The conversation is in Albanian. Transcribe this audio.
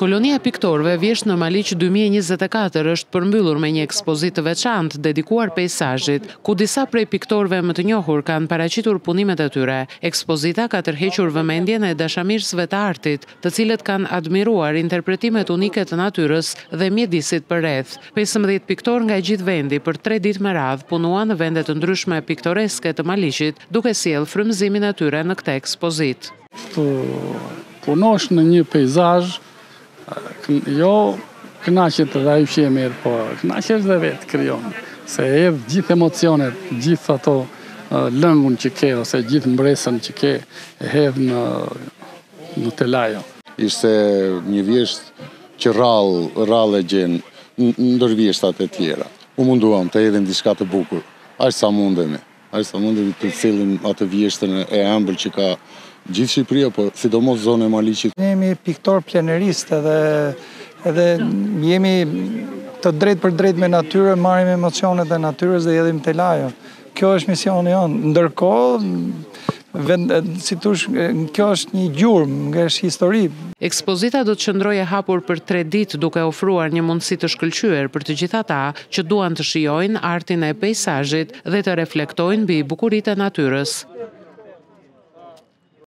Kolonia e piktorëve Vjesht në Maliq 2024 është përmbyllur me një ekspozitë të veçantë dedikuar peizazhit, ku disa prej piktorëve më të njohur kanë paraqitur punimet e tyre. Ekspozita ka tërhequr vëmendjen e dashamirësve të artit, të cilët kanë admiruar interpretimet unike të natyrës dhe mjedisit përreth. 15 piktorë nga gjithë vendi për 3 ditë me radhë punuan në vende të ndryshme piktoreske të Maliqit, duke sjellë frymëzimin e tyre në këtë ekspozitë. Punosh në një peizazh, jo kënaqet dhe ai që e mirë, po kënaqesh dhe vetë krijon. Se hedh gjithë emocionet, gjithë ato lëngun që ke, ose gjithë mbresën që ke, e hedh në telajo. Ishte një vjesht që rrallë e gjen ndër vjeshtat e tjera. U munduam të hedhim diçka të bukur, aq sa mundemi të cilin atë vjeshtën e ëmbël që ka gjithë Shqipëria, por sidomos zonë e Maliqit. Ne jemi piktor pleneristë edhe jemi të drejtë për drejtë me natyrën, marrim emocionet e natyrës dhe hedhim telajo. Kjo është misioni jonë. Ndërkohë, kjo është një gjurmë nga histori. Ekspozita do të qëndrojë e hapur për 3 ditë duke ofruar një mundësi të shkëlqyer për të gjithë ata që duan të shijojnë artin e peizazhit dhe të reflektojnë mbi bukuritë e natyrës.